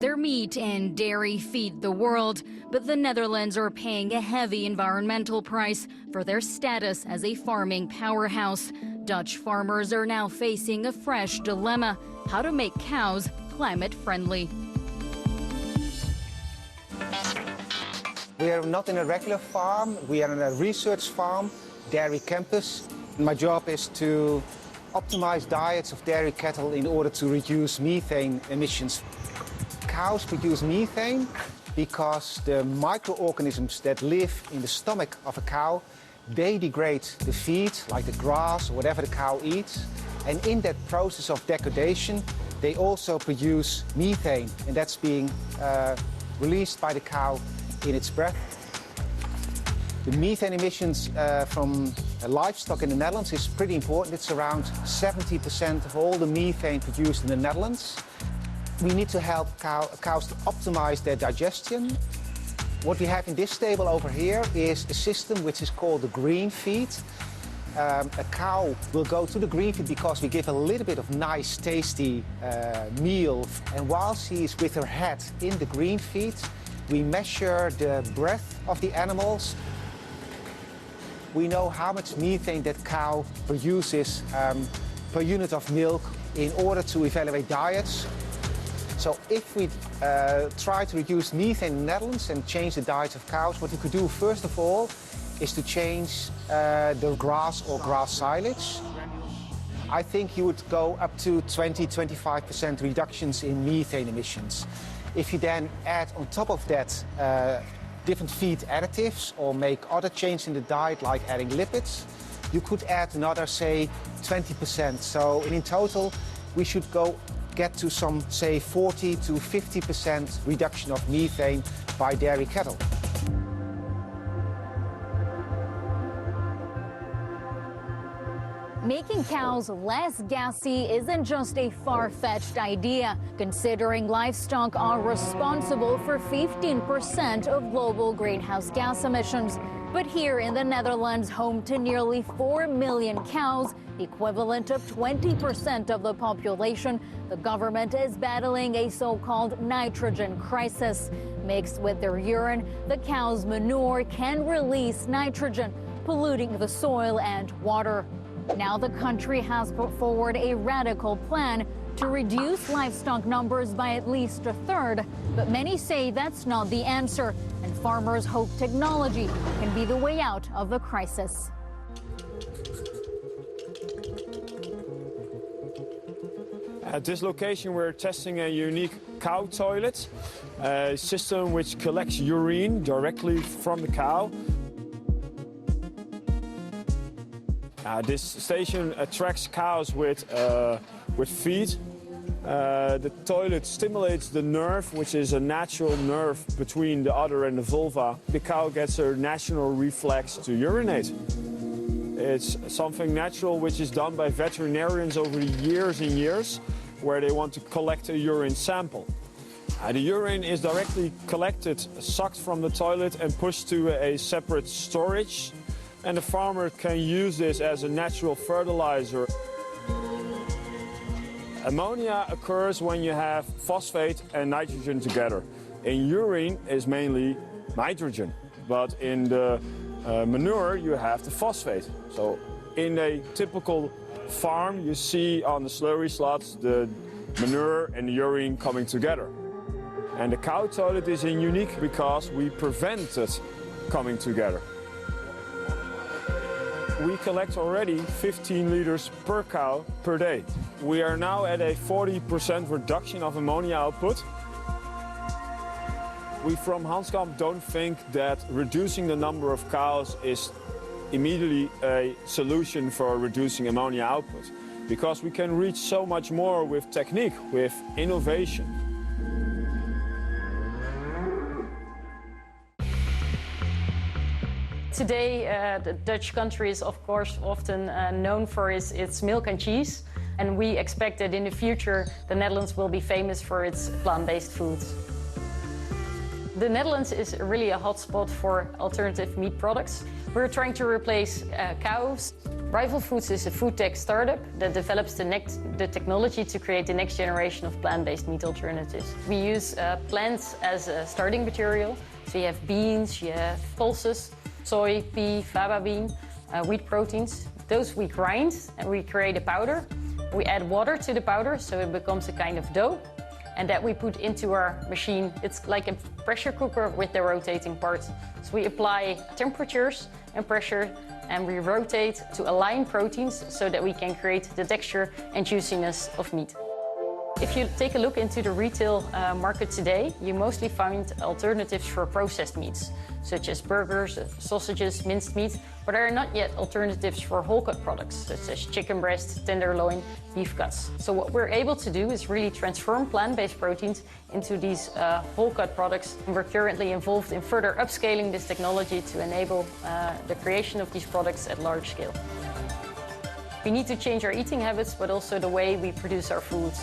Their meat and dairy feed the world, but the Netherlands are paying a heavy environmental price for their status as a farming powerhouse. Dutch farmers are now facing a fresh dilemma: how to make cows climate friendly. We are not in a regular farm, we are in a research farm, dairy campus. My job is to optimize diets of dairy cattle in order to reduce methane emissions. Cows produce methane because the microorganisms that live in the stomach of a cow, they degrade the feed, like the grass or whatever the cow eats. And in that process of degradation, they also produce methane, and that's being released by the cow in its breath. The methane emissions from livestock in the Netherlands is pretty important. It's around 70% of all the methane produced in the Netherlands. We need to help cows to optimize their digestion. What we have in this stable over here is a system which is called the green feed. A cow will go to the green feed because we give a little bit of nice, tasty meal. And while she is with her head in the green feed, we measure the breath of the animals. We know how much methane that cow produces per unit of milk in order to evaluate diets. So if we try to reduce methane in the Netherlands and change the diets of cows, what we could do first of all is to change the grass or grass silage. I think you would go up to 20–25% reductions in methane emissions. If you then add on top of that different feed additives or make other changes in the diet, like adding lipids, you could add another, say, 20%. So in total, we should get to some, say, 40–50% reduction of methane by dairy cattle. Making cows less gassy isn't just a far-fetched idea, considering livestock are responsible for 15% of global greenhouse gas emissions. But here in the Netherlands, home to nearly 4 million cows, equivalent of 20% of the population, the government is battling a so-called nitrogen crisis. Mixed with their urine, the cow's manure can release nitrogen, polluting the soil and water. Now the country has put forward a radical plan to reduce livestock numbers by at least a third, but many say that's not the answer, and farmers hope technology can be the way out of the crisis. At this location we're testing a unique cow toilet, a system which collects urine directly from the cow. This station attracts cows with feed. The toilet stimulates the nerve, which is a natural nerve between the udder and the vulva. The cow gets a natural reflex to urinate. It's something natural which is done by veterinarians over years and years, where they want to collect a urine sample. The urine is directly collected, sucked from the toilet and pushed to a separate storage. And the farmer can use this as a natural fertilizer. Ammonia occurs when you have phosphate and nitrogen together. In urine is mainly nitrogen, but in the manure you have the phosphate. So in a typical farm you see on the slurry slots the manure and the urine coming together. And the cow toilet is unique because we prevent it coming together. We collect already 15 liters per cow per day. We are now at a 40% reduction of ammonia output. We from Hanskamp don't think that reducing the number of cows is immediately a solution for reducing ammonia output, because we can reach so much more with technique, with innovation. Today, the Dutch country is, of course, often known for its milk and cheese. And we expect that in the future, the Netherlands will be famous for its plant-based foods. The Netherlands is really a hotspot for alternative meat products. We're trying to replace cows Rival Foods is a food tech startup that develops the technology to create the next generation of plant-based meat alternatives. We use plants as a starting material. So you have beans, you have pulses, soy, pea, faba bean, wheat proteins. Those we grind and we create a powder. We add water to the powder so it becomes a kind of dough. And that we put into our machine. It's like a pressure cooker with the rotating part. So we apply temperatures and pressure and we rotate to align proteins so that we can create the texture and juiciness of meat. If you take a look into the retail market today, you mostly find alternatives for processed meats, such as burgers, sausages, minced meat, but there are not yet alternatives for whole-cut products, such as chicken breast, tenderloin, beef cuts. So what we're able to do is really transform plant-based proteins into these whole-cut products, and we're currently involved in further upscaling this technology to enable the creation of these products at large scale. We need to change our eating habits, but also the way we produce our foods.